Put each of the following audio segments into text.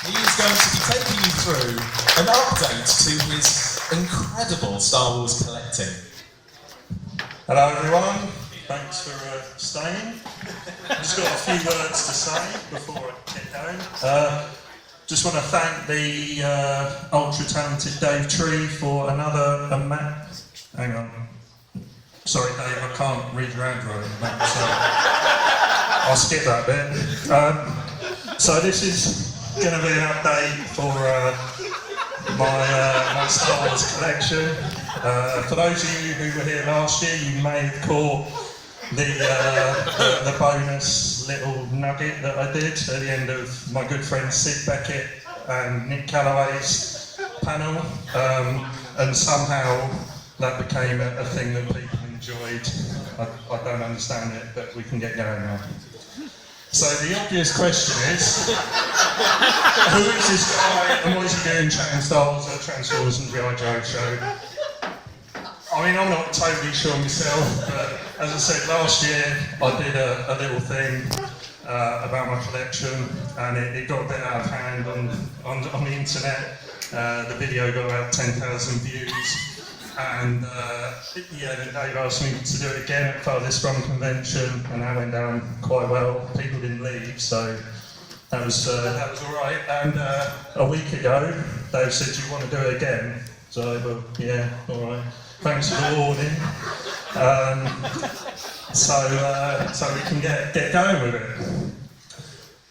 He is going to be taking you through an update to his incredible Star Wars collecting. Hello everyone, thanks for staying. Just got a few words to say before I get going. Just want to thank the ultra talented Dave Tree for another hang on. Sorry Dave, I can't read your handwriting, so I'll skip that bit. So this is going to be an update for my Star Wars collection. For those of you who were here last year, you may have caught the bonus little nugget that I did at the end of my good friend Sid Beckett and Nick Calloway's panel, and somehow that became a thing that people enjoyed. I don't understand it, but we can get going now. So the obvious question is, who is this guy and what is he doing chatting Star Wars at Transformers and G.I show? I mean, I'm not totally sure myself, but as I said, last year I did a little thing about my collection, and it got a bit out of hand on the internet. The video got about 10,000 views. And then Dave asked me to do it again at Farthest From convention, and that went down quite well. People didn't leave, so that was all right. And a week ago, Dave said, "Do you want to do it again?" So I went, "Yeah, all right. Thanks for the warning." So we can get going with it.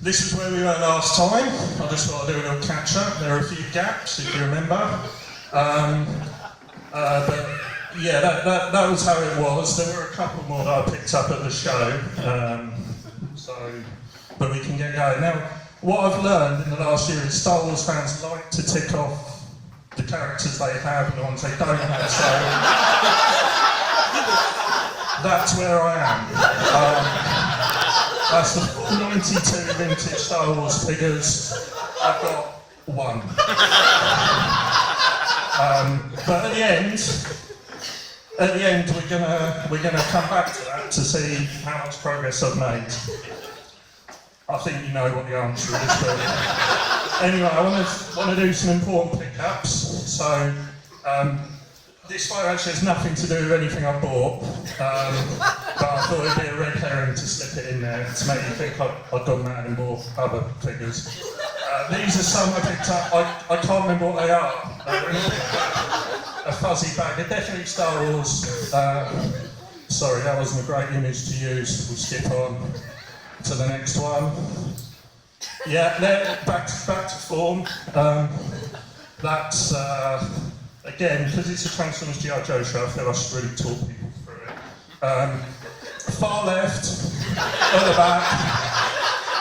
This is where we were last time. I just thought I'd do a little catch up. There are a few gaps, if you remember. But yeah, that was how it was. There were a couple more that I picked up at the show, but we can get going. Now, what I've learned in the last year is Star Wars fans like to tick off the characters they have and the ones they don't have, so that's where I am. That's the 92 vintage Star Wars figures. I've got one. But at the end, we're gonna come back to that to see how much progress I've made. I think you know what the answer is, but anyway, I want to do some important pickups. So this photo actually has nothing to do with anything I bought, but I thought it'd be a red herring to slip it in there to make you think I'd gone mad and bought other figures. These are some I picked up. I can't remember what they are. A fuzzy bag. They're definitely Star Wars. Sorry, that wasn't a great image to use. We'll skip on to the next one. Yeah, back to form. That's again, because it's a Transformers G.I show, I feel I should really talk people through it. Far left, at the back,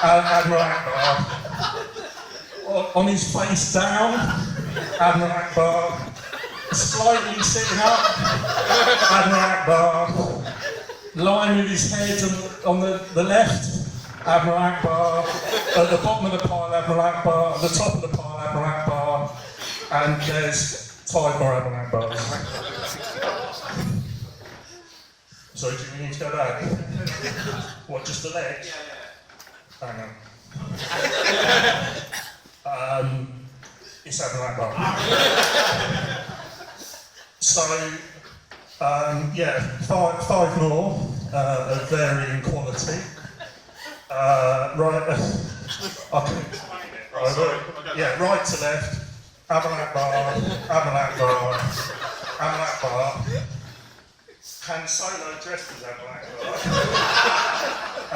Admiral Ackbar. On his face down, Admiral Ackbar. Slightly sitting up, Admiral Ackbar. Lying with his head on the left, Admiral Ackbar. At the bottom of the pile, Admiral Ackbar. At the top of the pile, Admiral Ackbar. And there's 5 more Admiral Ackbars. Sorry, do we need to go back? What, just the legs? Hang on. It's Admiral Ackbar. So, yeah, five more of varying quality. Right, I can explain it. Right, yeah, right to left, Admiral Ackbar, Admiral Ackbar, Admiral Ackbar. Han Solo dressed as Admiral Ackbar.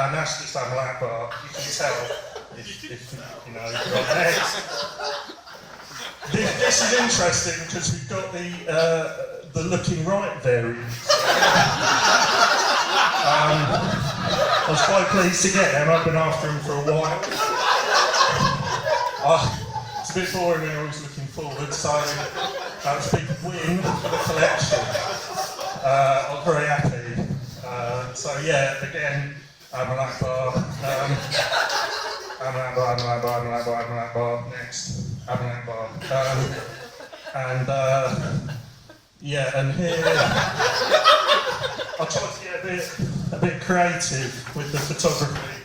And that's just Admiral Ackbar. You can tell if you know, right next. This is interesting because we've got the looking right variant. I was quite pleased to get them. I've been after them for a while. It's a bit boring when you're always looking forward, so that was a big win for the collection. I'm very happy. So yeah, again, Admiral Ackbar. Admiral Ackbar, next. Admiral Ackbar. Yeah, and here I tried to get a bit creative with the photography.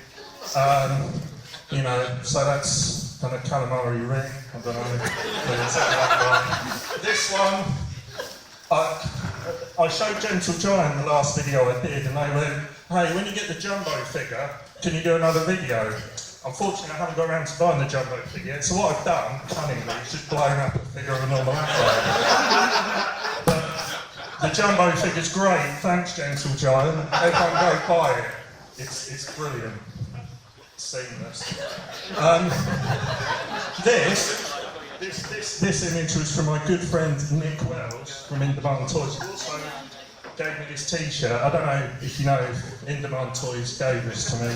You know, so that's kind of calamari ring. I don't know. Whether it's that one. This one, I showed Gentle Giant the last video I did, and they went, hey, when you get the jumbo figure, can you do another video? Unfortunately, I haven't got around to buying the jumbo figure yet, so what I've done, cunningly, is just blown up a figure of a normal Ackbar. But the jumbo figure's great, thanks Gentle Giant. Everyone go buy it. It's brilliant. It's seamless. This image was from my good friend Nick Wells from In Demand Toys. He also gave me this t-shirt. I don't know if you know if In Demand Toys gave this to me.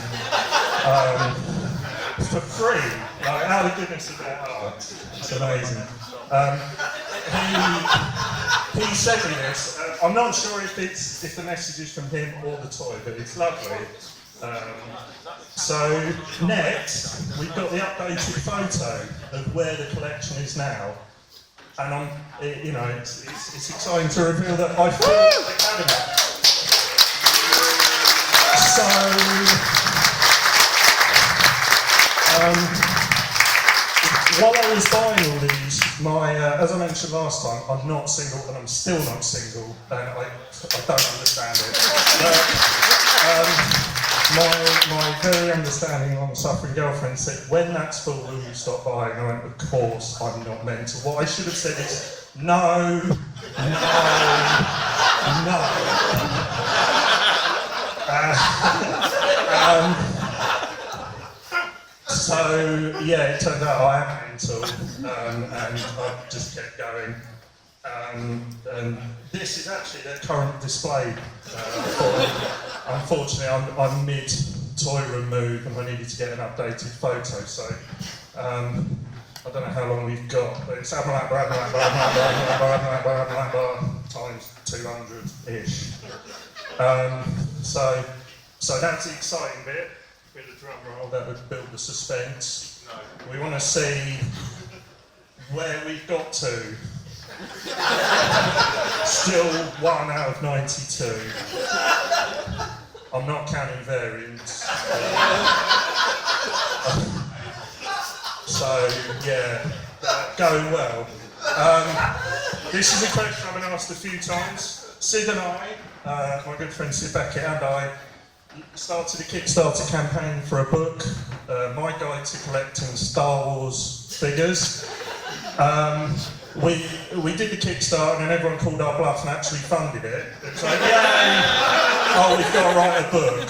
For free. Like, how the goodness of their heart. It's amazing. He sent me this. I'm not sure if the message is from him or the toy, but it's lovely. So next, we've got the updated photo of where the collection is now, and it's exciting to reveal that I filled the cabinet. While I was buying all these, as I mentioned last time, I'm not single, and I'm still not single, and I don't understand it. But, my very understanding, long-suffering girlfriend said, when that's full, will you stop buying? I went, of course, I'm not mental. What I should have said is, no. So, yeah, it turned out I am mental, and I just kept going. And this is actually their current display. Unfortunately, I'm mid-toy room move and I needed to get an updated photo, so I don't know how long we've got, but it's Admiral Ackbar times 200-ish. So that's the exciting bit with the drum roll that would build the suspense. We want to see where we've got to. Still 1 out of 92. I'm not counting variants. So, yeah, going well. This is a question I've been asked a few times. Sid and I, my good friend Sid Beckett and I, started a Kickstarter campaign for a book, My Guide to Collecting Star Wars Figures. We did the Kickstarter and everyone called our bluff and actually funded it. It's like, yay! Oh, we've got to write a book.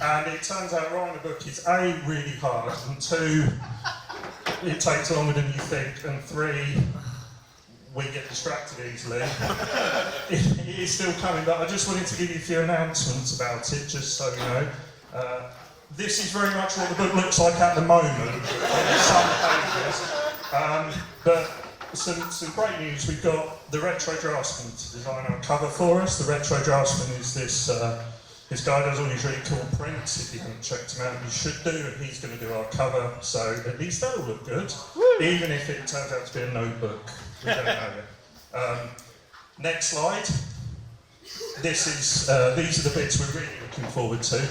And it turns out writing a book is A, really hard, and 2, it takes longer than you think, and 3, we get distracted easily. It is still coming, but I just wanted to give you a few announcements about it, just so you know. This is very much what the book looks like at the moment, some pages. But some great news, we've got the Retro Draftsman to design our cover for us. The Retro Draftsman is this guy does all these really cool prints. If you haven't checked him out, you should do, and he's going to do our cover, so at least that'll look good. Woo! Even if it turns out to be a notebook. We don't know yet. Next slide. These are the bits we're really looking forward to.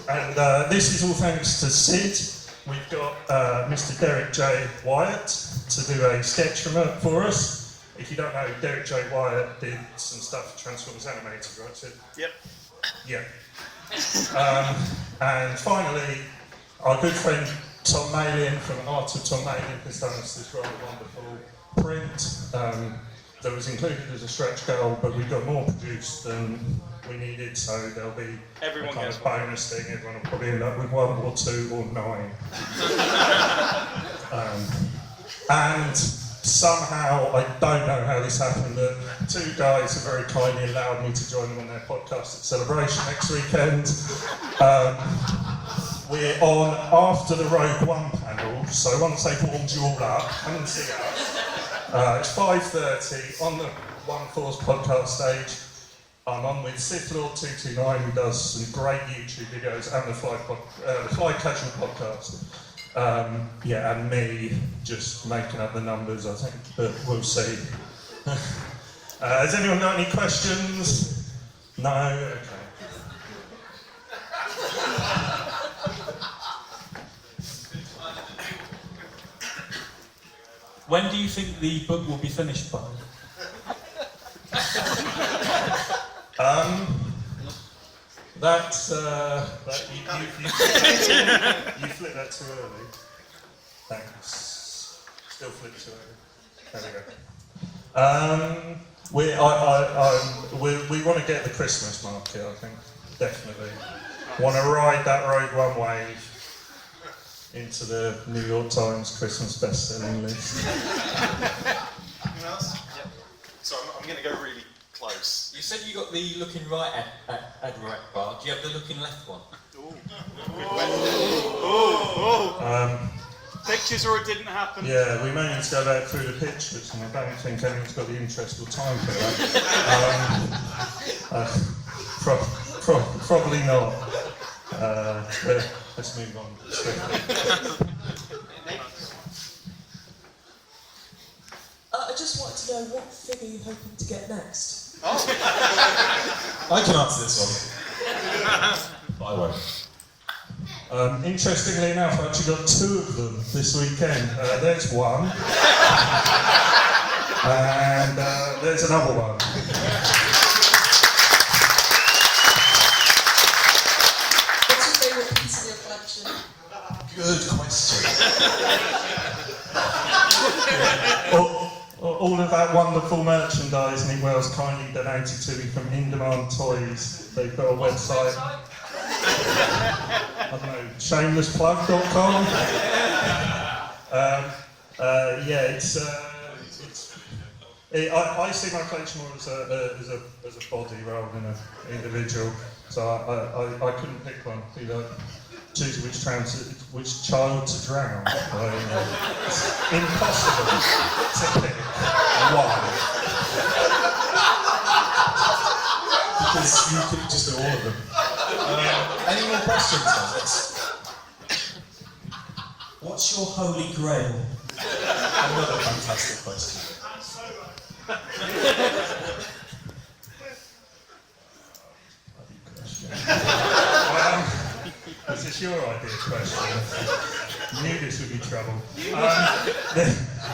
And this is all thanks to Sid. We've got Mr. Derek J. Wyatt to do a sketch for us. If you don't know, Derek J. Wyatt did some stuff for Transformers Animated, right, Sid? Yep. Yeah. And finally, our good friend Tom Malin from Art of Tom Malin has done us this rather wonderful print that was included as a stretch goal, but we got more produced than we needed, so there'll be a kind of bonus thing. Everyone will probably end up with 1 or 2 or 9. And somehow, I don't know how this happened, but 2 guys have very kindly allowed me to join them on their podcast at Celebration next weekend. We're on after the Rogue One panel, so once they've warmed you all up, come and see us. It's 5:30 on the One Force podcast stage. I'm on with Sith Lord 229, who does some great YouTube videos, and the Fly Casual podcast. And me just making up the numbers, I think, but we'll see. Has anyone got any questions? No? Okay. When do you think the book will be finished by? You flipped that too early. Thanks. Still flipped too early. There we go. We want to get the Christmas market, I think, definitely. Want to ride that road one wave into the New York Times Christmas best-selling list. Anyone else? Yep. So I'm going to go really close. You said you got the looking right Admiral Ackbar. Do you have the looking left one? Pictures or it didn't happen? Yeah, we may need to go back through the pictures, and I don't think anyone's got the interest or time for that. Probably not. Let's move on. I just wanted to know what figure you're hoping to get next. I can answer this one. I won't. Interestingly enough, I actually got 2 of them this weekend. There's one, and there's another one. What's your favourite piece of your collection? Good question. All of that wonderful merchandise Nick Wells kindly donated to me from In Demand Toys. They've got a website. I don't know, shamelessplug.com. I see my collection more as a body rather than an individual. So I couldn't pick one. Choose which child to drown. It's impossible to pick one. Because you could just do all of them. Any more questions, guys? What's your holy grail? Another fantastic question. This is your idea question. Knew this would be trouble.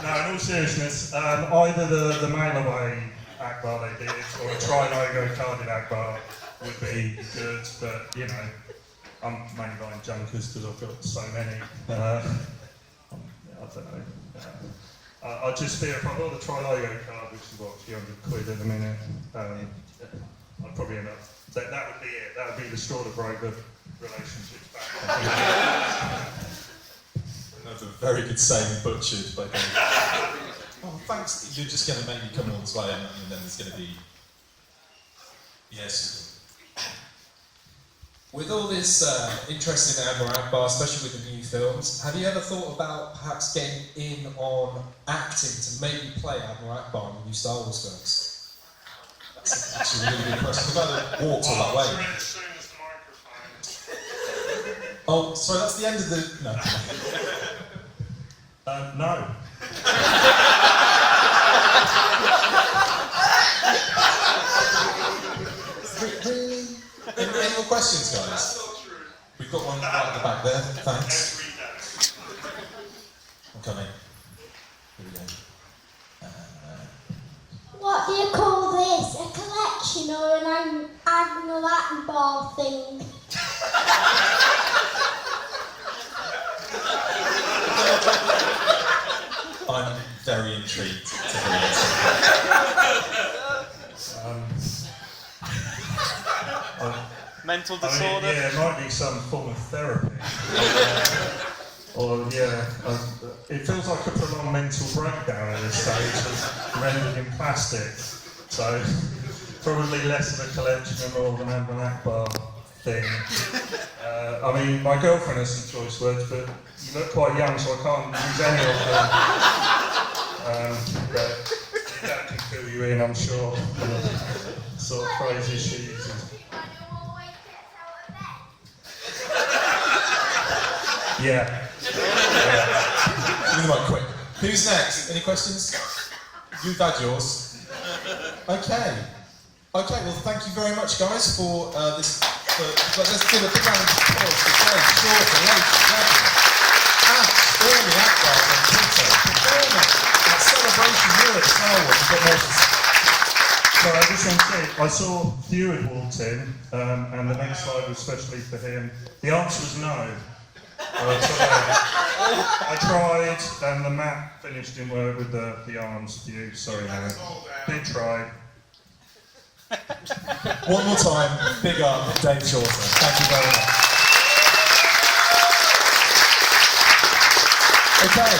No, in all seriousness, either the mail-away Ackbar they did or a tri-logo carded Ackbar would be good, but you know, I'm mainly buying junkers because I've got so many. I don't know. I just feel if I bought the tri-logo card, which is what, a few £100 at the minute, I'd probably end up. That would be it. That would be the straw that broke the relationships back. Another very good saying, butchered by them. Oh, thanks. You're just going to make me come all this way, and then there's going to be. Yes. With all this interest in Admiral Ackbar, especially with the new films, have you ever thought about perhaps getting in on acting to maybe play Admiral Ackbar in the new Star Wars films? That's actually a really good question. I've either walked all that way. Oh, sorry, that's the end of the. No. No. Really? Any more questions, guys? We've got one right at the back there. Thanks. I'm coming. Here we go. What do you call this? A collection or an Admiral Ackbar thing? I'm very intrigued to hear it. Mental disorder? Yeah, it might be some form of therapy. It feels like a prolonged mental breakdown at this stage, rendered in plastic. So, probably less of a collection and more of an Admiral Ackbar thing. My girlfriend has some choice words, but you look quite young, so I can't use any of them. But that can fill you in, I'm sure, on the sort of phrases she uses. Yeah. Give me the mic quick. Who's next? Any questions? You've had yours. Okay. Okay, well, thank you very much, guys, for this. Let's give a big round of applause for Jay, Shorter, ladies and gentlemen. And Stormy Ackbars on Twitter, performing said, I saw Hugh had walked in, and the next slide was especially for him. The answer was no. I tried, and the map finished in work with the arms view. Sorry, man. Did try. One more time, big up, Dave Shorter. Thank you very much. Okay.